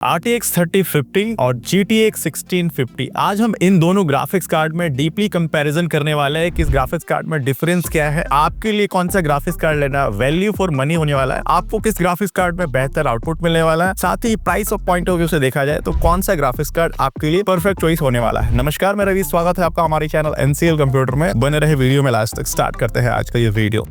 RTX 3050 और GTX 1650। आज हम इन दोनों ग्राफिक्स कार्ड में डीपली कंपैरिजन करने वाले हैं कि इस ग्राफिक्स कार्ड में डिफरेंस क्या है, आपके लिए कौन सा ग्राफिक्स कार्ड लेना वैल्यू फॉर मनी होने वाला है, आपको किस ग्राफिक्स कार्ड में बेहतर आउटपुट मिलने वाला है, साथ ही price of point of view से देखा जाए तो कौन सा ग्राफिक्स कार्ड आपके लिए परफेक्ट चॉइस होने वाला है। नमस्कार, मैं रवि, स्वागत है आपका हमारे चैनल NCL कंप्यूटर में। बने रहे वीडियो में लास्ट तक। स्टार्ट करते हैं आज का ये वीडियो।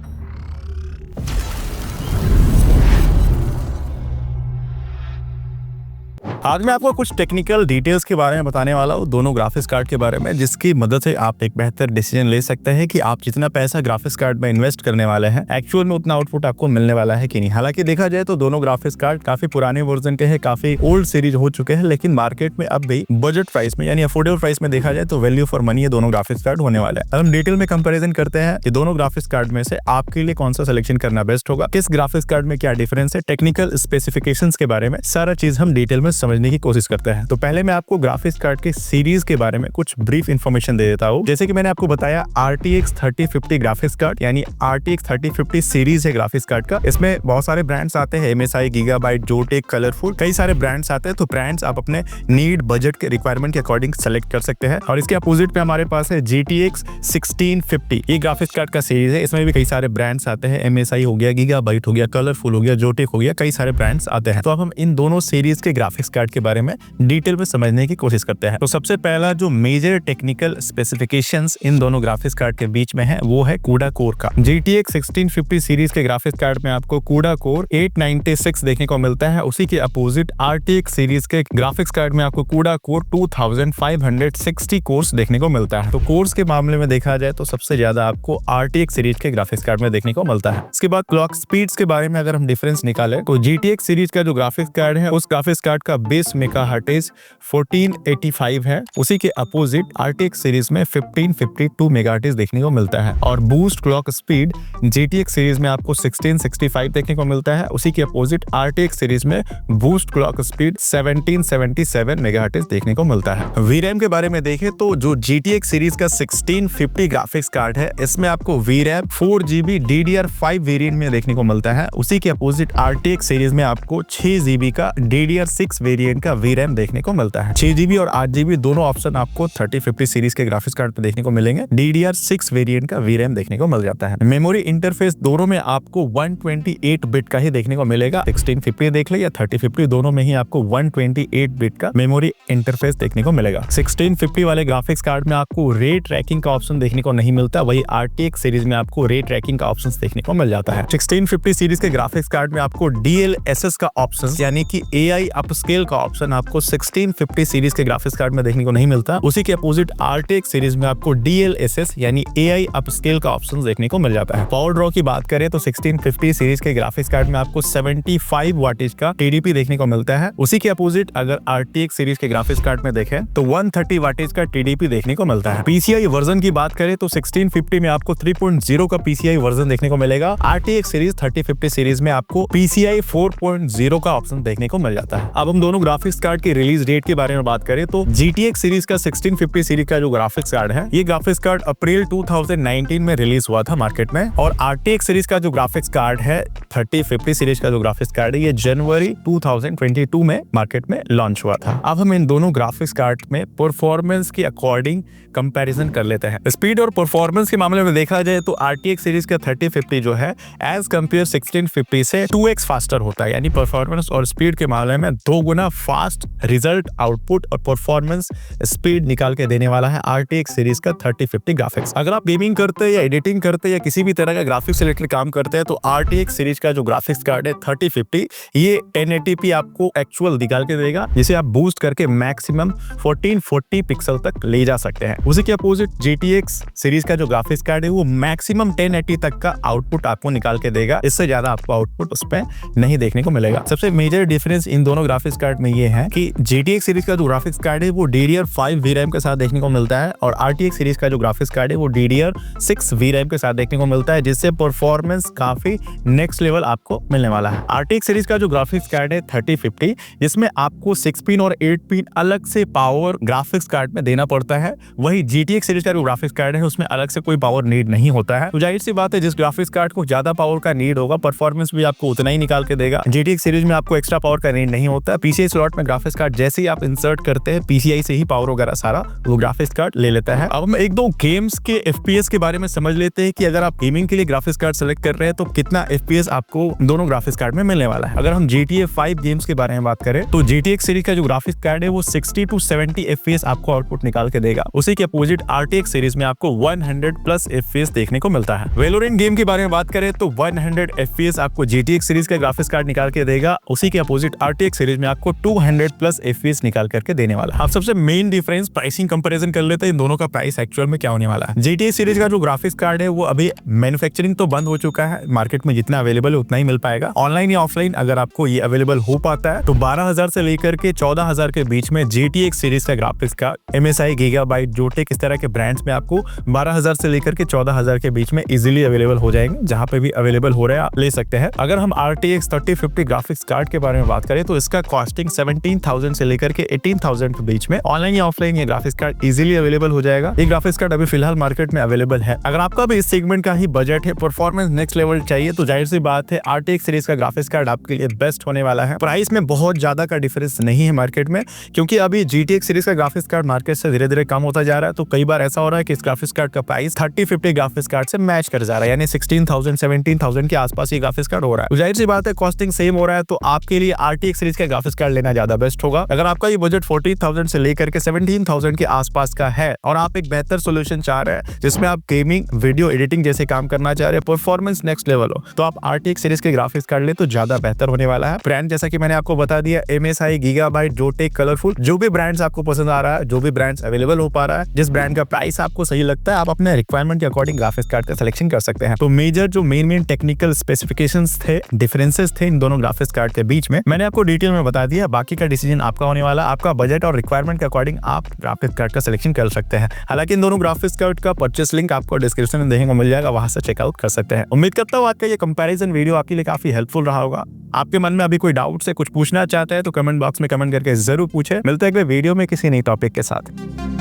आज मैं आपको कुछ टेक्निकल डिटेल्स के बारे में बताने वाला हूँ, दोनों ग्राफिक्स कार्ड के बारे में, जिसकी मदद से आप एक बेहतर डिसीजन ले सकते हैं कि आप जितना पैसा ग्राफिक्स कार्ड में इन्वेस्ट करने वाले हैं एक्चुअल में उतना आउटपुट आपको मिलने वाला है कि नहीं। हालांकि देखा जाए तो दोनों ग्राफिक्स कार्ड काफी पुराने वर्जन के हैं, काफी ओल्ड सीरीज हो चुके हैं, लेकिन मार्केट में अब भी बजट प्राइस में यानी अफोर्डेबल प्राइस में देखा जाए तो वैल्यू फॉर मनी ये दोनों ग्राफिक्स कार्ड होने वाले हैं। हम डिटेल में कंपेरिजन करते हैं कि दोनों ग्राफिक्स कार्ड में से आपके लिए कौन सा सिलेक्शन करना बेस्ट होगा, किस ग्राफिक्स कार्ड में क्या डिफरेंस है, टेक्निकल स्पेसिफिकेशंस के बारे में सारा चीज हम डिटेल में समझने की कोशिश करते हैं। तो पहले मैं आपको ग्राफिक्स कार्ड के सीरीज के बारे में कुछ ब्रीफ इंफॉर्मेशन दे देता हूँ। जैसे कि मैंने आपको बताया RTX 3050 ग्राफिक्स कार्ड यानी RTX 3050 सीरीज है ग्राफिक्स कार्ड का। इसमें बहुत सारे ब्रांड्स आते हैं, MSI, Gigabyte, Zotac, कलरफुल, कई सारे ब्रांड्स आते हैं। तो ब्रांड्स आप अपने नीड बजट के रिक्वायरमेंट के अकॉर्डिंग सेलेक्ट कर सकते हैं। और इसके अपोजिट पे हमारे पास है GTX 1650। ये ग्राफिक्स कार्ड का सीरीज है। इसमें भी कई सारे ब्रांड्स आते हैं, MSI हो गया, Gigabyte हो गया, कलरफुल हो गया, Zotac हो गया, कई सारे ब्रांड्स आते हैं। तो अब हम इन दोनों सीरीज के ग्राफिक्स कार्ड के बारे में डिटेल में समझने की कोशिश करते हैं। तो सबसे पहला जो मेजर टेक्निकल स्पेसिफिकेशंस इन दोनों ग्राफिक्स कार्ड के बीच में है वो है CUDA कोर का। GTX 1650 सीरीज के ग्राफिक्स कार्ड में आपको CUDA कोर 896 देखने को मिलता है। उसी के अपोजिट RTX सीरीज के ग्राफिक्स कार्ड में आपको CUDA कोर 2560 कोर्स देखने को मिलता है। तो कोर्स के मामले में देखा जाए तो सबसे ज्यादा आपको RTX सीरीज के ग्राफिक्स कार्ड में देखने को मिलता है। इसके बाद क्लॉक स्पीड्स के बारे में अगर हम डिफरेंस निकालें तो GTX सीरीज का जो ग्राफिक्स कार्ड है उस ग्राफिक्स कार्ड का बेस मेगाहर्ट्ज 1485 है। उसी के अपोजिट RTX सीरीज में 1552 मेगाहर्ट्ज देखने को मिलता है। और boost clock speed GTX series में आपको 1665 देखने को मिलता है। उसी के अपोजिट RTX सीरीज में बूस्ट क्लॉक स्पीड 1777 मेगाहर्ट्ज देखने को मिलता है। VRAM के बारे में देखें तो जो GTX सीरीज का 1650 ग्राफिक्स कार्ड है इसमें आपको VRAM 4GB DDR5 वेरिएंट में देखने को मिलता है। उसी के अपोजिट RTX सीरीज में आपको 6GB का DDR6 वेरिएंट का VRAM देखने को मिलता है। 6GB और 8GB दोनों ऑप्शन आपको 3050 सीरीज के ग्राफिक्स कार्ड पे देखने को मिलेंगे। DDR6 वेरिएंट का VRAM देखने को मिल जाता है। मेमोरी इंटरफेस दोनों में आपको 128 बिट का ही देखने को मिलेगा। 1650 देख ले या 3050 दोनों में ही आपको 128 बिट का मेमोरी इंटरफेस देखने को मिलेगा। 1650 वाले ग्राफिक्स कार्ड में आपको रे ट्रैकिंग का ऑप्शन देखने को नहीं मिलता, वही RTX सीरीज में आपको रे ट्रैकिंग का ऑप्शन देखने को मिल जाता है। 1650 सीरीज के ग्राफिक्स कार्ड में आपको DLSS का ऑप्शन यानी कि AI अपस्केल का ऑप्शन आपको 1650 सीरीज के ग्राफिक्स कार्ड में देखने को नहीं मिलता। उसी के अपोजिट RTX सीरीज में आपको DLSS यानी AI अपस्केल का ऑप्शन देखने को मिल जाता है। पावर ड्रॉ की बात करें तो 1650 सीरीज के ग्राफिक्स कार्ड में आपको 75 वाटेज का TDP देखने को मिलता है। उसी के अपोजिट अगर RTX सीरीज के ग्राफिक्स कार्ड में देखें तो 130 वाटेज का TDP देखने को मिलता है। PCI वर्जन की बात करें तो 1650 में आपको 3.0 का PCI वर्जन देखने को मिलेगा। RTX सीरीज 3050 सीरीज में आपको PCI 4.0 का ऑप्शन देखने को मिल जाता है। अब हम दोनों ग्राफिक्स कार्ड की रिलीज डेट के बारे में बात करें तो GTX सीरीज का 1650 सीरीज का जो ग्राफिक्स कार्ड है ये ग्राफिक्स कार्ड अप्रैल 2019 में रिलीज हुआ था मार्केट में। और RTX सीरीज का जो ग्राफिक्स कार्ड है 3050 सीरीज का जो ग्राफिक्स कार्ड है ये जनवरी 2022 में मार्केट में लॉन्च हुआ था। अब हम इन दोनों ग्राफिक्स कार्ड में परफॉर्मेंस के अकॉर्डिंग कंपैरिजन कर लेते हैं। स्पीड और परफॉर्मेंस के मामले में देखा जाए तो RTX सीरीज का 3050 जो है एज कंपेयर 1650 से 2x फास्टर होता है, यानी परफॉर्मेंस और स्पीड के मामले में 2 गुना फास्ट रिजल्ट, आउटपुट और परफॉर्मेंस स्पीड निकाल के देने वाला है RTX सीरीज का 3050 ग्राफिक्स। अगर आप गेमिंग करते हैं या एडिटिंग करते हैं या किसी भी तरह का ग्राफिक्स रिलेटेड काम करते हैं तो RTX सीरीज का जो ग्राफिक्स कार्ड है 3050 ये 1080p आपको एक्चुअल निकाल के देगा, जिसे आप बूस्ट करके मैक्सिमम 1440 पिक्सल तक ले जा सकते हैं। उसी के अपोजिट GTX सीरीज का जो ग्राफिक्स कार्ड है वो मैक्सिमम 1080 तक का आउटपुट आपको निकाल के देगा, इससे ज्यादा आपको आउटपुट उस पर नहीं देखने को मिलेगा। सबसे मेजर डिफरेंस इन दोनों ग्राफिक्स कार्ड में ये है कि GTX सीरीज का जो ग्राफिक्स कार्ड है वो DDR5 VRAM के साथ देखने को मिलता है और RTX सीरीज का जो ग्राफिक्स कार्ड है वो DDR6 VRAM के साथ देखने को मिलता है, जिससे परफॉर्मेंस काफी नेक्स्ट लेवल आपको मिलने वाला है। RTX सीरीज का जो ग्राफिक्स कार्ड है 3050 जिसमें आपको 6 पिन और 8 पिन अलग से पावर ग्राफिक्स कार्ड में देना पड़ता है, वही GTX सीरीज का जो ग्राफिक्स कार्ड है उसमें अलग से कोई पावर नीड नहीं होता है। तो जाहिर सी बात है जिस ग्राफिक्स कार्ड को ज्यादा पावर का नीड होगा परफॉर्मेंस भी आपको उतना ही निकाल के देगा। GTX सीरीज में आपको एक्स्ट्रा पावर का नीड नहीं होता। PCI स्लॉट में ग्राफिक्स कार्ड जैसे ही आप इंसर्ट करते हैं, PCI से ही पावर वगैरह सारा वो ग्राफिक्स कार्ड ले लेता है। अब हम एक दो गेम्स के FPS के बारे में समझ लेते हैं कि अगर आप गेमिंग के लिए ग्राफिक्स कार्ड सेलेक्ट कर रहे हैं तो कितना FPS आपको दोनों ग्राफिक्स कार्ड में मिलने वाला है। अगर हम GTA 5 गेम्स के बारे में बात करें तो GTX सीरीज का जो ग्राफिक्स कार्ड है वो 60 to 70 FPS आपको आउटपुट निकाल के देगा। उसी के अपोजिट RTX सीरीज में आपको 100+ FPS देखने को मिलता है। वेलोरेंट गेम के बारे में बात करें तो 100 FPS आपको GTX सीरीज का ग्राफिक्स कार्ड निकाल के देगा। उसी के अपोजिट RTX सीरीज में आपको 200+ FPS निकाल करके देने वाला है। आप सबसे मेन डिफरेंस प्राइसिंग कंपैरिजन कर लेते हैं इन दोनों का प्राइस एक्चुअल में क्या होने वाला है। GTX सीरीज का जो ग्राफिक्स कार्ड है वो अभी मैन्युफैक्चरिंग तो बंद हो चुका है, मार्केट में जितना अवेलेबल है उतना ही मिल पाएगा। ऑनलाइन या ऑफलाइन अगर आपको ये अवेलेबल हो पाता है तो 12,000 से लेकर के 14,000 के बीच में GTX सीरीज का ग्राफिक्स का MSI, Gigabyte, Zotac इस तरह के ब्रांड्स में आपको 12,000 से लेकर के 14,000 के बीच में इजीली अवेलेबल हो जाएंगे। जहां पे भी अवेलेबल हो रहा है आप ले सकते हैं। अगर हम RTX 3050 ग्राफिक्स कार्ड के बारे में बात करें तो इसका कॉस्टिंग 17,000 से लेकर के 18,000 के बीच में ऑनलाइन या ऑफलाइन ये ग्राफिक्स कार्ड इजीली अवेलेबल हो जाएगा। ये ग्राफिक्स कार्ड अभी फिलहाल मार्केट में अवेलेबल है। अगर आपका भी इस सेगमेंट का ही बजट है, परफॉर्मेंस नेक्स्ट लेवल चाहिए तो जाहिर सी बात है RTX सीरीज का ग्राफिक्स कार्ड आपके लिए बेस्ट होने वाला है। प्राइस में बहुत ज्यादा का डिफरेंस नहीं है मार्केट में, क्योंकि अभी GTX सीरीज का ग्राफिक्स कार्ड मार्केट से धीरे धीरे कम होता जा रहा है। तो कई बार ऐसा हो रहा है कि इस ग्राफिक्स कार्ड का प्राइस 3050 ग्राफिक्स कार्ड से मैच कर जा रहा है, यानी 16,000 17,000 के आसपास ये ग्राफिक्स कार्ड हो रहा है। जाहिर सी बात है कॉस्टिंग सेम हो रहा है तो आपके लिए RTX सीरीज का ग्राफिक्स कार्ड लेना ज्यादा बेस्ट होगा। अगर आपका ये बजट 40,000 से लेकर के 17,000 के आसपास का है और आप एक बेहतर सोल्यूशन चाह रहे हैं जिसमें आप गेमिंग, वीडियो एडिटिंग जैसे काम करना चाह रहे हैं, परफॉर्मेंस नेक्स्ट लेवल हो, तो आप RTX सीरीज के ग्राफिक्स कार्ड ले तो ज्यादा बेहतर होने वाला है। ब्रांड जैसा कि मैंने आपको बता दिया, MSI, Gigabyte, Zotac, कलरफुल, जो भी ब्रांड्स आपको पसंद आ रहा है, जो भी ब्रांड्स अवेलेबल हो पा रहा है, जिस ब्रांड का प्राइस आपको सही लगता है, आप अपने रिक्वायरमेंट के अकॉर्डिंग ग्राफिक्स कार्ड का सिलेक्शन कर सकते हैं। तो मेजर जो मेन टेक्निकल स्पेसिफिकेशंस थे, डिफरेंसेस थे इन दोनों ग्राफिक्स कार्ड के बीच में, मैंने आपको डिटेल में बता दिया। बाकी का डिसीजन आपका होने वाला, आपका बजट और रिक्वायरमेंट के अकॉर्डिंग आप ग्राफिक्स कार्ड का सिलेक्शन कर सकते हैं। हालांकि इन दोनों ग्राफिक्स कार्ड का परचेस लिंक आपको डिस्क्रिप्शन में देखने को मिल जाएगा, वहां से चेकआउट कर सकते हैं। उम्मीद करता हूँ आपका ये कंपैरिजन वीडियो आपके लिए काफी हेल्पफुल रहा होगा। आपके मन में अभी कोई डाउट से कुछ पूछना चाहते हैं तो कमेंट बॉक्स में कमेंट करके जरूर पूछे। मिलते हैं अगले वीडियो में किसी नई टॉपिक के साथ।